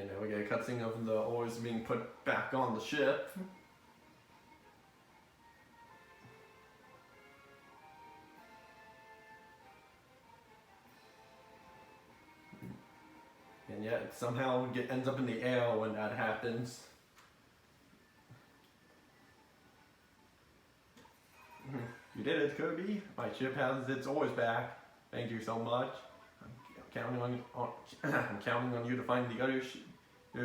And then we get a cutscene of the oars being put back on the ship. And yet it somehow ends up in the air when that happens. You did it, Kirby. My ship has its oars back. Thank you so much. I'm counting on you to find the other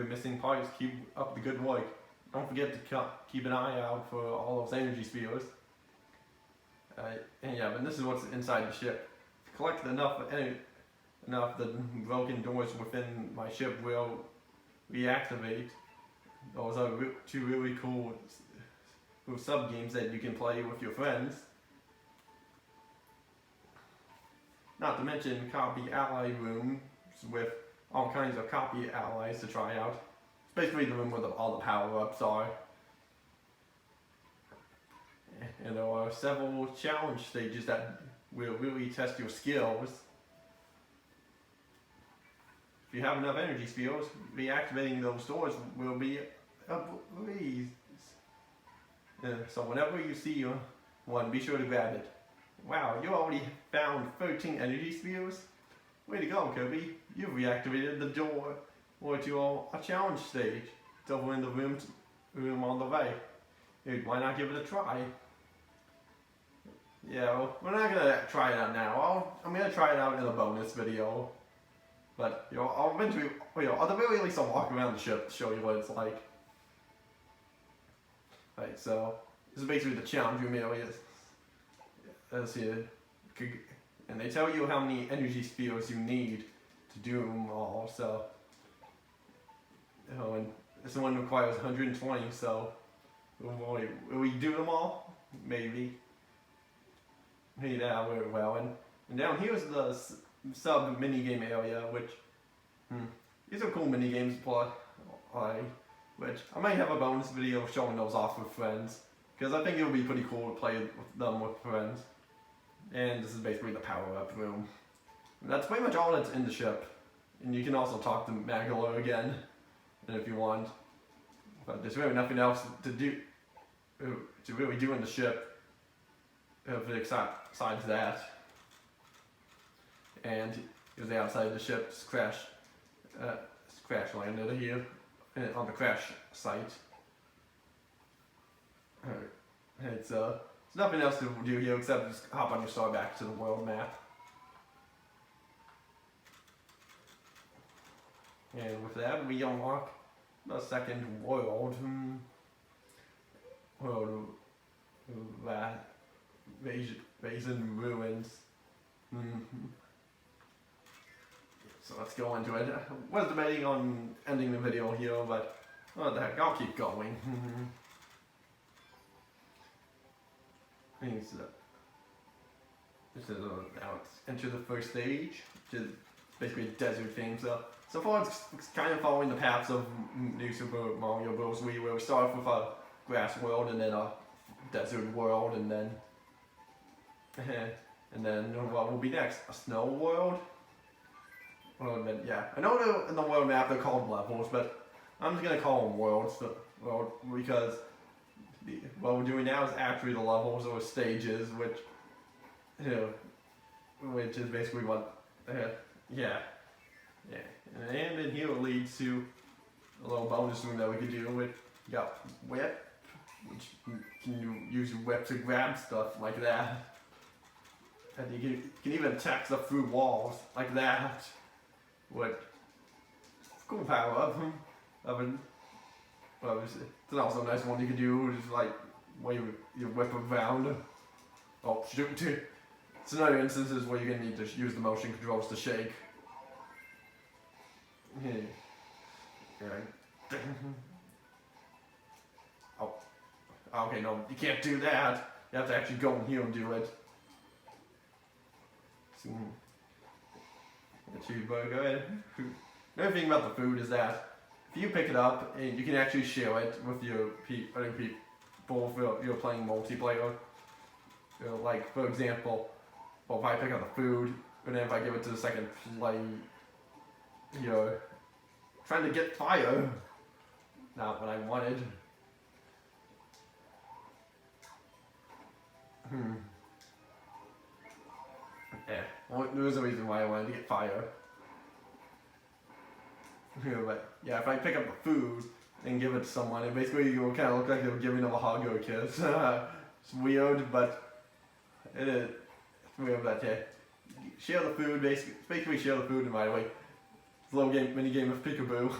missing parts. Keep up the good work. Don't forget to keep an eye out for all those energy spheres. And yeah, but this is what's inside the ship. Collect enough the broken doors within my ship will reactivate. Those are two really cool sub games that you can play with your friends. Not to mention copy ally rooms with all kinds of copy allies to try out. It's basically the room where all the power-ups are. And there are several challenge stages that will really test your skills. If you have enough energy spheres, reactivating those doors will be a breeze. So whenever you see one, be sure to grab it. Wow, you already found 13 energy spheres? Way to go, Kirby. You've reactivated the door to a challenge stage. It's over in the room on the right. Dude, why not give it a try? Yeah, well, we're not gonna try it out now. I'm gonna try it out in a bonus video. But, I'll eventually, at the very least I'll walk around the ship to show you what it's like. Right, so, this is basically the challenge room areas. Let's see, and they tell you how many energy spheres you need to do them all, so. And this one requires 120, so. Will we do them all? Maybe. Yeah, well, and down here's the sub minigame area, which, these are cool minigames to play, which I might have a bonus video showing those off with friends, because I think it would be pretty cool to play them with friends. And this is basically the power-up room. And that's pretty much all that's in the ship. And you can also talk to Magalo again, if you want. But there's really nothing else to really do in the ship, besides that. And here's the outside of the ship. It's crash landed here on the crash site. It's nothing else to do here except just hop on your star back to the world map. And with that, we unlock the second world. Raisin Ruins. So let's go into it. I was debating on ending the video here, but what the heck, I'll keep going. This is now it's enter the first stage, which is basically a desert theme. So far it's kind of following the paths of New Super Mario Bros. Wii, where we start off with a grass world and then a desert world, and then what will be next? A snow world? Well, then, yeah, I know in the world map they're called levels, but I'm just gonna call them worlds, because what we're doing now is actually the levels or stages, which is basically what, yeah. And then here it leads to a little bonus room that we could do with, you got whip, which you use your whip to grab stuff like that. And you can even attack stuff through walls like that. What cool power of it. Well, it's also a nice one you can do, just like wave your whip around. Oh shoot! It's another instances where you're gonna need to use the motion controls to shake. Oh, okay, no, you can't do that. You have to actually go in here and do it. The cheeseburger. Another thing about the food is that if you pick it up, and you can actually share it with your other people if you're playing multiplayer. Like, for example, if I pick up the food, and then if I give it to the second player, trying to get fire. Not what I wanted. Yeah, well, there was a reason why I wanted to get fire. But yeah, if I pick up the food and give it to someone, it basically will kind of look like they were giving them a hug or a kiss. It's weird, but it is. It's weird, but yeah. Share the food, basically share the food in my way. It's a little mini game of peekaboo.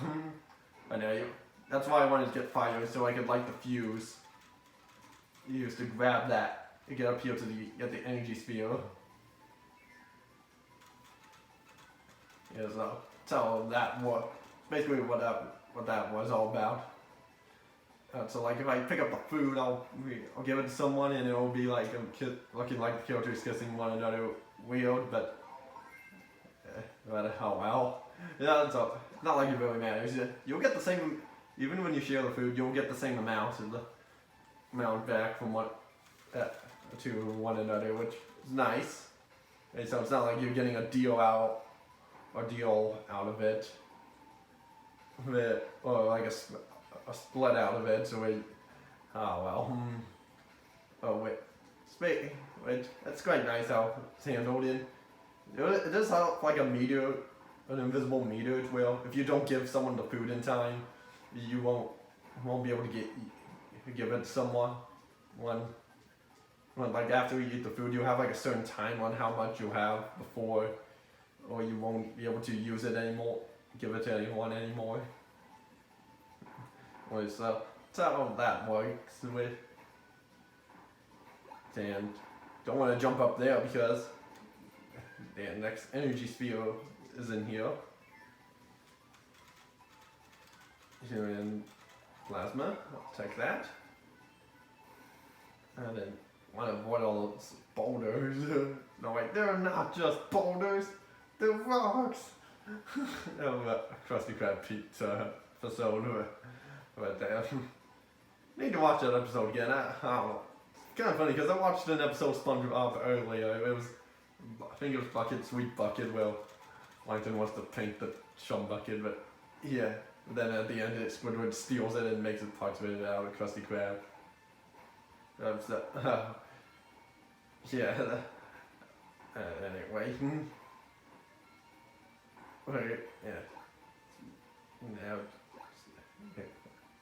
I know, that's why I wanted to get fire, so I could light the fuse. Use to grab that to get up here to get the energy sphere. Yeah, so that's how that worked. Basically what that was all about. So like if I pick up the food, I'll give it to someone and it'll be like looking like the characters kissing one another. Weird, but oh well. Yeah, it's not like it really matters. You'll get the same, even when you share the food, you'll get the same amount of the amount back from to one another, which is nice. And so it's not like you're getting a deal out of it, or like a split out of it. So oh well. Oh wait, that's quite nice how it's handled. It does help like an invisible meter, where if you don't give someone the food in time, you won't be able to give it to someone. Like after you eat the food, you have like a certain time on how much you have before, or you won't be able to use it anymore, give it to anyone anymore. So that's how that works with. And don't want to jump up there because the next energy sphere is in here. Here in plasma, I'll take that. And then want to avoid all those boulders. No wait, they're not just boulders, they're rocks. Krusty Krab pizza episode. But need to watch that episode again. I don't know. It's kind of funny because I watched an episode of SpongeBob earlier. I think it was Sweet Bucket, where Plankton wants to paint the chum bucket, but yeah. Then at the end, Squidward steals it and makes it parts of it out of Krusty Krab. Yeah. Anyway. Right, yeah. Now,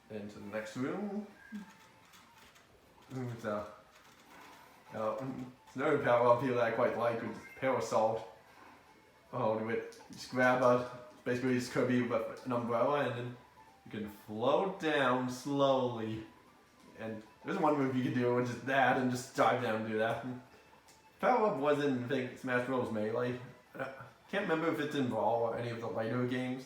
into the next room. So, another power up here that I quite like is Parasol. Just grab basically just Kirby with an umbrella, and then you can float down slowly. And there's one move you can do with just that, and just dive down and do that. Power up was in Smash Bros. Melee. Can't remember if it's in Brawl or any of the later games.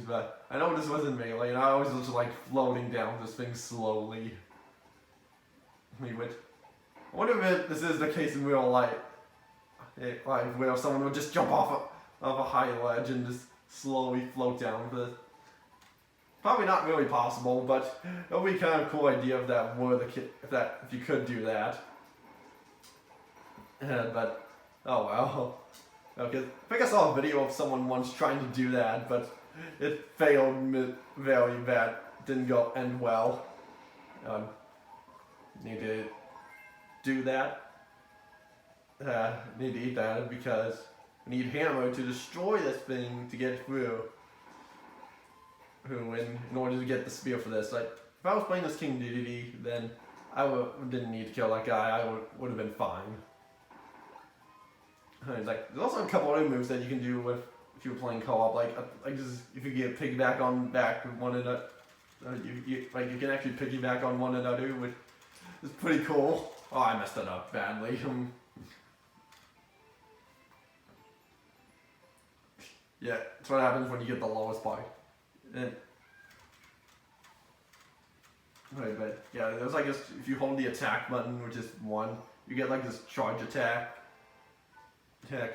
But I know this was in Melee, and I always was just like floating down this thing slowly. I wonder if this is the case in real life. Like where someone would just jump off a high ledge and just slowly float down. But probably not really possible, but it would be kind of a cool idea if that were if you could do that. But oh well. Okay, I think I saw a video of someone once trying to do that, but it failed very bad. Didn't end well. Need to do that. Need to eat that because we need hammer to destroy this thing to get through. In order to get the spear for this. Like if I was playing this King Dedede, then I didn't need to kill that guy. I would have been fine. There's also a couple other moves that you can do if you're playing co-op, like just if you get piggyback on back with one another, you can actually piggyback on one another, which is pretty cool. Oh, I messed it up badly. Yeah, that's what happens when you get the lowest point. Right, but yeah, there's like this, if you hold the attack button, which is 1, you get like this charge attack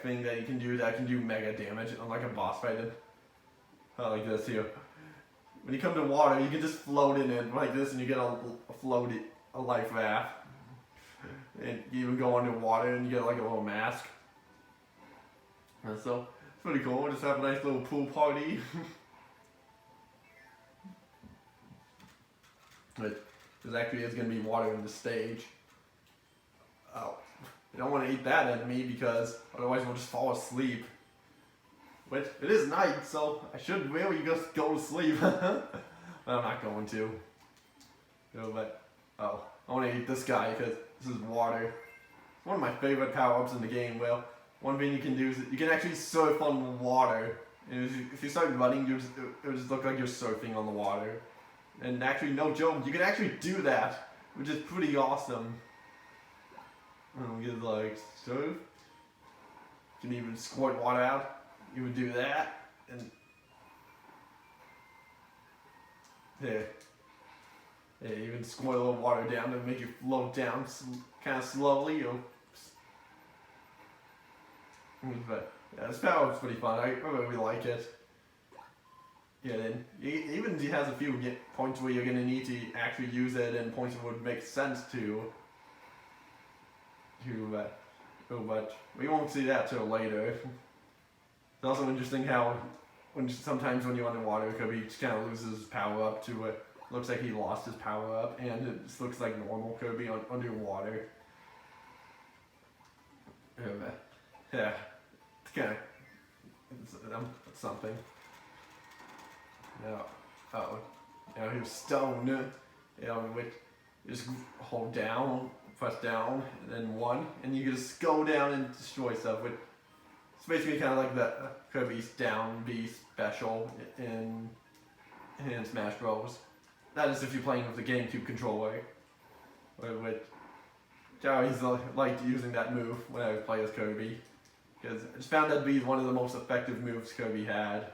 thing that you can do that can do mega damage on like a boss fight. Like this here. When you come to water, you can just float in it like this, and you get a life raft. And you even go underwater and you get like a little mask. And so it's pretty cool. We'll just have a nice little pool party. But there actually is going to be water in the stage. Oh, you don't want to eat that enemy because otherwise we'll just fall asleep. Which, it is night, so I should really just go to sleep. But I'm not going to. No, but, oh, I want to eat this guy because this is water. It's one of my favorite power-ups in the game. Well, one thing you can do is you can actually surf on the water. And if you start running, it'll just look like you're surfing on the water. And actually, no joke, you can actually do that, which is pretty awesome. And you can like surf. You can even squirt water out. You would do that, and yeah, even squirt a little water down to make you float down kind of slowly. But yeah, this power is pretty fun. I really like it. Yeah, then even it has a few points where you're gonna need to actually use it, and points that would make sense to. But we won't see that till later. It's also interesting how sometimes when you're underwater, Kirby just kind of loses his power up to it. Looks like he lost his power up, and it just looks like normal Kirby underwater. Yeah, it's kind of something. Now here's stone. Which you just hold down, press down, and then 1, and you can just go down and destroy stuff with. It's basically kind of like the Kirby's Down B special in Smash Bros. That is if you're playing with the GameCube controller. Which I always liked using that move when I would play as Kirby. Because I just found that to be one of the most effective moves Kirby had.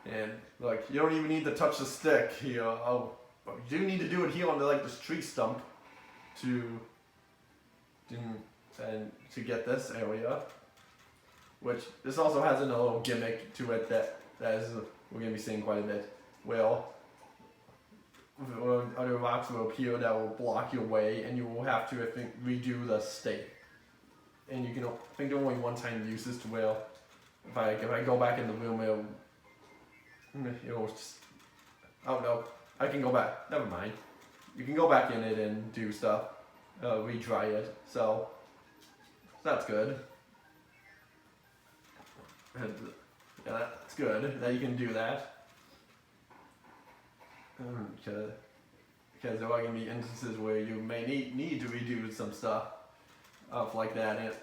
And like, you don't even need to touch the stick here. Oh, but you do need to do it here on this tree stump to get this area. Which this also has a little gimmick to it that we're gonna be seeing quite a bit. Other rocks will appear that will block your way, and you will have to, I think, redo the state. And you can, I think, there are only one-time uses to where if I go back in the room, it'll just. Oh no, I can go back. Never mind. You can go back in it and do stuff, retry it. So that's good. And, yeah, that's good that you can do that. Because there are going to be instances where you may need to redo some stuff like that.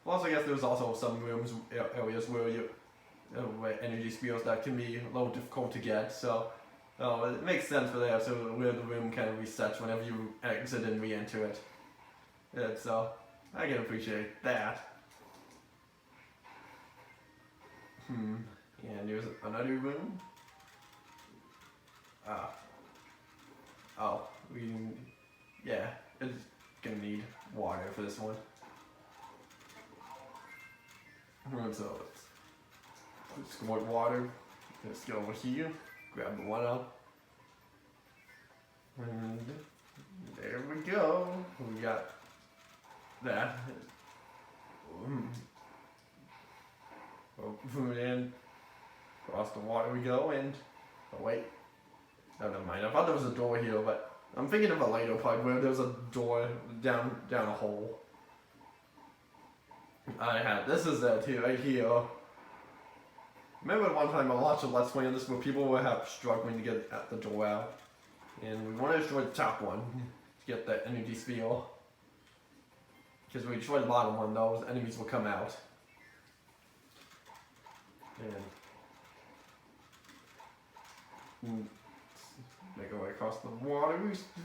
Plus, I guess there's also some areas where energy spheres that can be a little difficult to get. So it makes sense for that. So where the room kind of resets whenever you exit and re-enter it. So I can appreciate that. And there's another room. It's gonna need water for this one. So let's squirt water. Let's go over here, grab the 1-up. And there we go. We got that. And across the water we go, and oh wait, no, never mind. I thought there was a door here, but I'm thinking of a later part where there's a door down a hole. This is it here, right here. Remember one time I watched a Let's Play on this where people were struggling to get at the door out, and we want to destroy the top one to get that energy sphere. Because when we destroy the bottom one, those enemies will come out. And make our way across the water,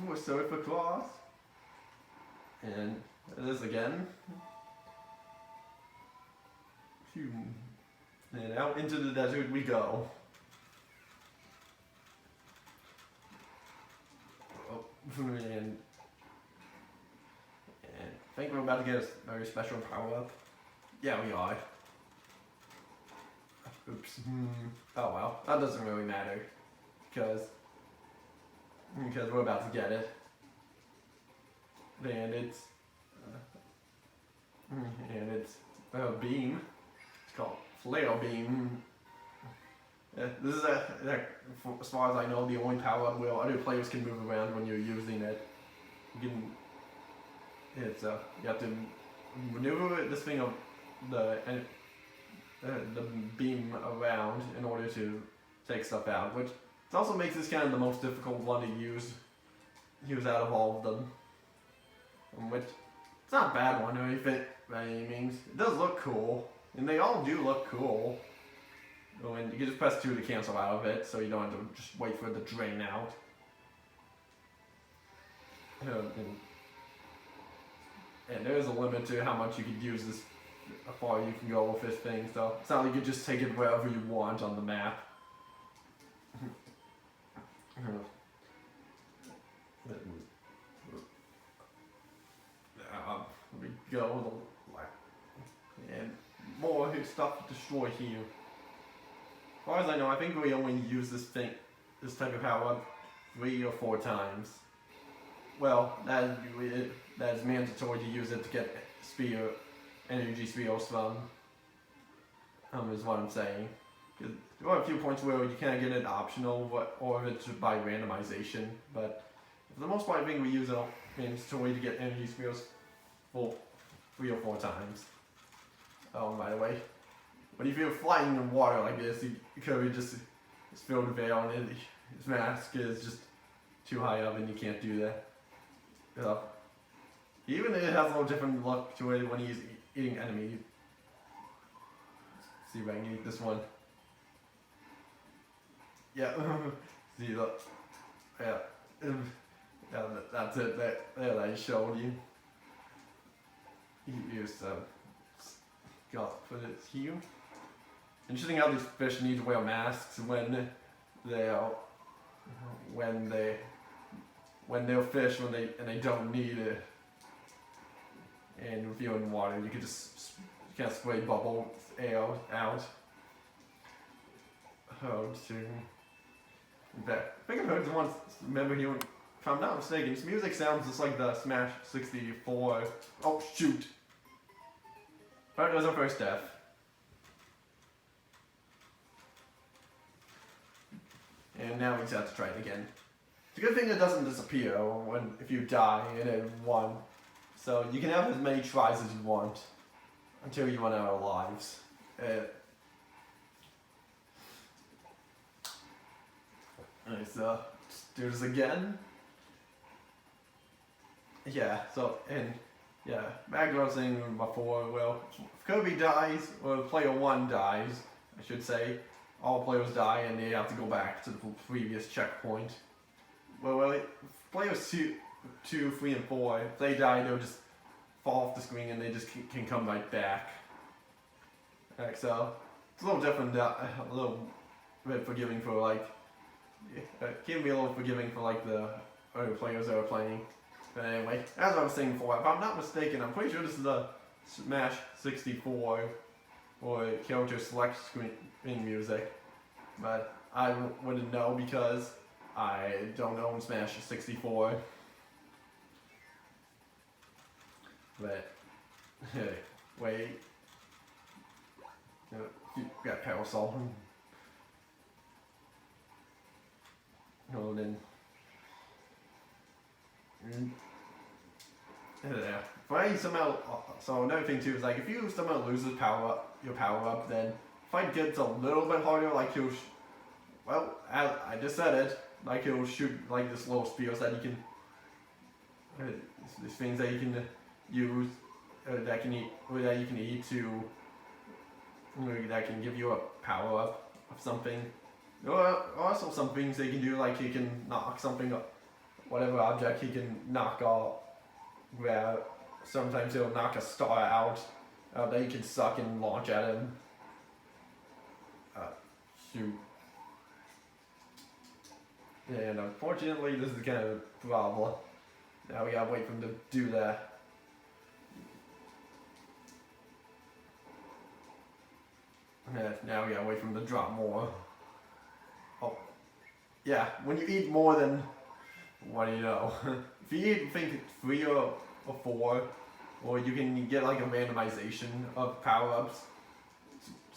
we surf across. And this again. And out into the desert we go. And I think we're about to get a very special power up. Yeah, we are. Oops. Oh well, that doesn't really matter. Because we're about to get it. And it's a beam. It's called flare beam. This is as far as I know, the only power up where other players can move around when you're using it. You can. You have to maneuver this thing of the beam around in order to take stuff out, which also makes this kind of the most difficult one to use out of all of them. Which it's not a bad one or anything by any means. It does look cool, and they all do look cool. And you can just press 2 to cancel out of it, so you don't have to just wait for it to drain out. And there is a limit to how much you can use this, how far you can go with this thing, so it's not like you can just take it wherever you want on the map. We go, and more stuff to destroy here. As far as I know, I think we only use this type of power up 3 or 4 times. Well, that is mandatory to use it to get energy spheres from. Is what I'm saying. There are a few points where you can't get it optional, or if it's by randomization. But for the most part, I think we use it mandatory to get energy spheres for 3 or 4 times. By the way, but if you're flying in water like this, Kirby just is filled with air, and his mask is just too high up, and you can't do that. Even it has a little different look to it when he's eating enemies. See if I can eat this one. Yeah. See, look. Yeah. Yeah, that's it. There I showed you. Here's got put it here. Interesting how these fish need to wear masks when they're fish and they don't need it. And if you're in water, you can't spray bubble air out. I think I've heard the once. Remember here, if I'm not mistaken, this music sounds just like the Smash 64. Oh shoot! Alright, that was our first death. And now we just have to try it again. It's a good thing it doesn't disappear if you die in it one. So you can have as many tries as you want until you run out of lives. Alright, so let's do this again. Yeah, back to what I was saying before, well, if Kirby dies, or player 1 dies, I should say, all players die and they have to go back to the previous checkpoint. Well, if players 2, 3, and 4, if they die, they'll just fall off the screen and they just can come right back. So, it's a little different, a little bit forgiving for like, it can be a little forgiving for like the other players that are playing. But anyway, as I was saying before, if I'm not mistaken, I'm pretty sure this is the Smash 64 or character select screen music. But I wouldn't know because I don't know Smash 64. But, wait. You got Parasol. No, then. Yeah. So another thing too is like if you somehow lose your power up, then fight gets a little bit harder. Like he'll, well, I just said it. Like he'll shoot like this little spears that you can, these things that you can use, that you can eat to, that can give you a power up of something. There are also some things that you can do, like he can knock something up, whatever object he can knock off. Where sometimes he'll knock a star out that you can suck and launch at him. Shoot. And unfortunately, this is kind of a problem. Now we gotta wait for him to do that. Now we gotta wait for him to drop more. Oh, yeah. When you eat more than, what do you know? If you eat, I think 3 or 4, or you can get like a randomization of power-ups.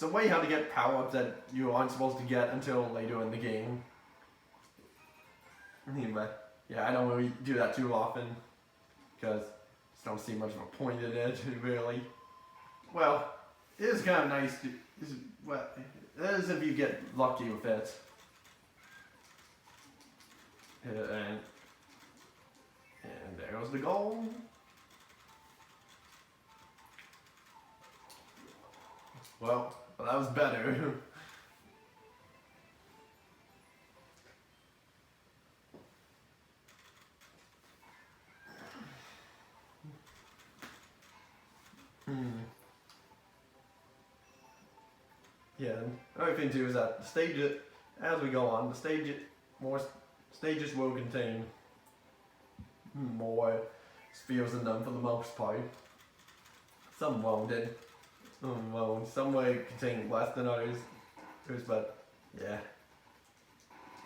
it's a way how to get power-ups that you aren't supposed to get until later in the game. But yeah, I don't really do that too often because I just don't see much of a point in it, really. Well, it is kind of nice to, well, it is if you get lucky with it. And there goes the goal. Well, that was better. Yeah, and another thing too is that the stage, as we go on, more stages will contain more spheres in them for the most part. Some won't, some will contain less than others, but yeah.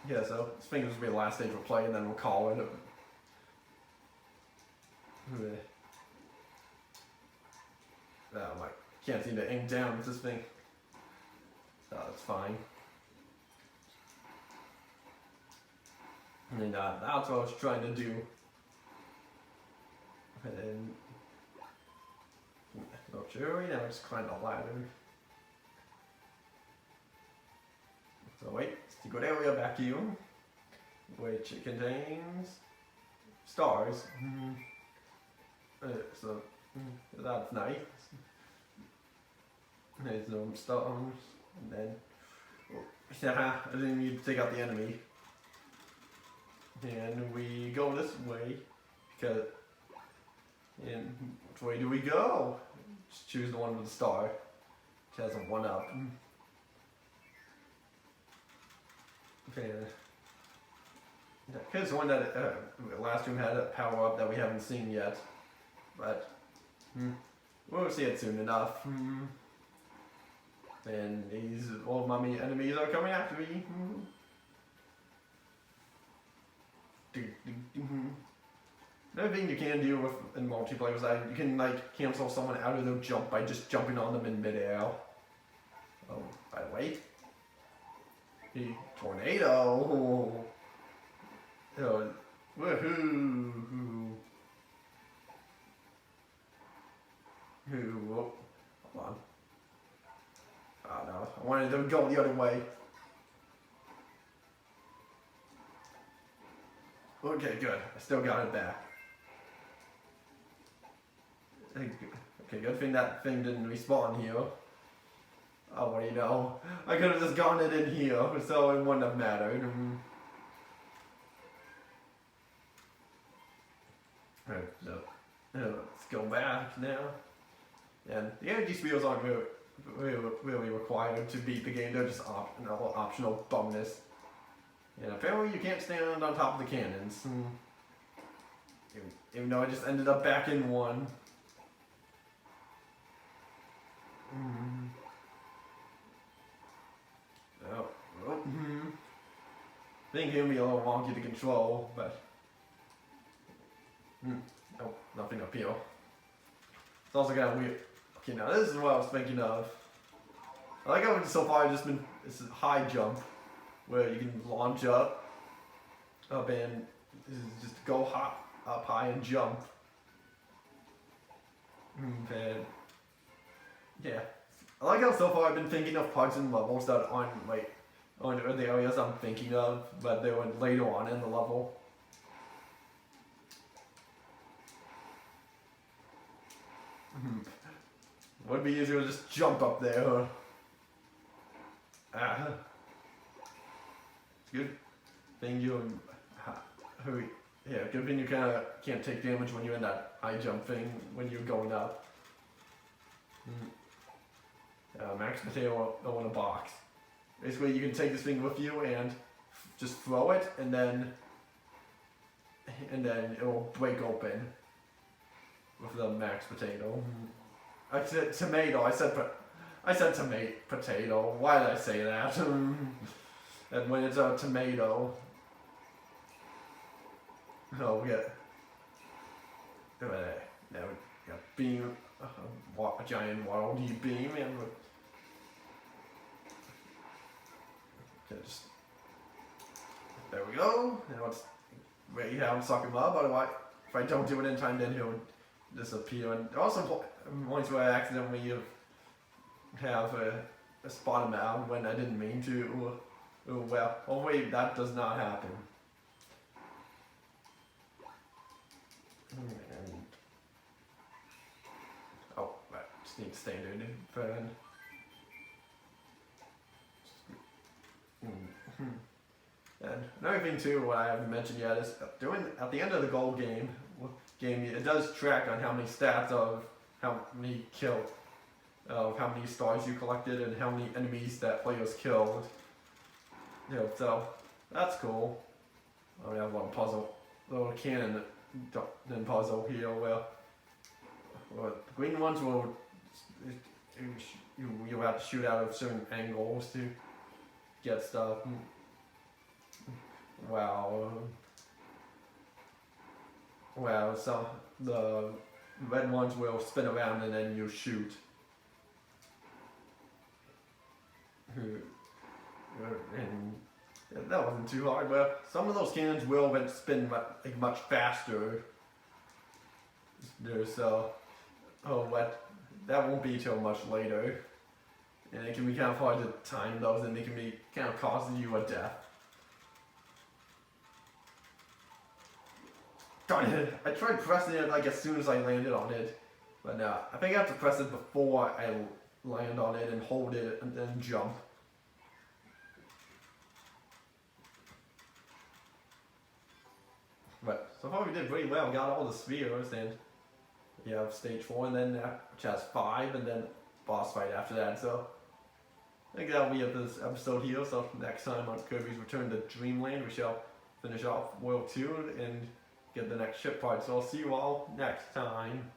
Yeah, so I think this will be the last stage we'll play and then we'll call it. Can't seem to aim down with this thing. Oh, that's fine. And that's what I was trying to do. And then, not sure, now just climb the ladder. So wait, secret area vacuum, which contains stars. So that's nice. There's some stars, and then I didn't need to take out the enemy. And we go this way because, and which way do we go? Just choose the one with the star, which has a 1-up. Okay. Because the one that last room had a power up that we haven't seen yet, but we'll see it soon enough. And these old mummy enemies are coming after me. Another thing you can do in multiplayer is that you can cancel someone out of their jump by just jumping on them in midair. Oh, by the way, the tornado. Oh, woohoo! Oh, hold on. Oh no, I wanted to go the other way. Okay, good. I still got it back. Okay, good thing that thing didn't respawn here. Oh, what do you know? I could have just gotten it in here, so it wouldn't have mattered. Alright, so let's go back now. And the energy spheres aren't really required to beat the game. They're just an optional bonus. And apparently you can't stand on top of the cannons. Even though I just ended up back in one. I think it'll be a little wonky to control, but nope, nothing up here. It's also kind of weird. Okay, now this is what I was thinking of. I like how so far I've just been, it's a high jump, where you can launch up and just go up high and jump. And yeah, I like how so far I've been thinking of parts and levels that aren't on the areas I'm thinking of, but they were later on in the level. Would be easier to just jump up there. Good thing good thing you kind of can't take damage when you're in that high jump thing when you're going up. Max potato in a box. Basically, you can take this thing with you and just throw it, and then it will break open with the max potato. I said tomato. I said potato. Why did I say that? And when it's a tomato, we get beam, a giant waddle beam, and Okay, just there we go. Now it's where you have suck him up. Otherwise, if I don't do it in time, then he'll disappear. And there are some points where I accidentally have a spot him out when I didn't mean to. Well, hopefully that does not happen. And, oh, I just need standard burn. And another thing too, what I haven't mentioned yet is at the end of the gold game, it does track on how many stats of how many killed, of how many stars you collected and how many enemies that players killed. Yeah, so that's cool. We have one little cannon puzzle here where the green ones will you'll have to shoot out of certain angles to get stuff. Wow. Wow, so the red ones will spin around and then you shoot. And that wasn't too hard, but some of those cannons will spin much faster. So, that won't be till much later. And it can be kind of hard to time those, and they can be kind of causing you a death. Darn it! I tried pressing it like as soon as I landed on it, but no, I think I have to press it before I land on it and hold it and then jump. But so far we did pretty well. Got all the spheres, and we have stage 4, and then which has 5, and then boss fight after that. So I think that'll be it for this episode here. So next time on Kirby's Return to Dreamland, we shall finish off World 2 and get the next ship part. So I'll see you all next time.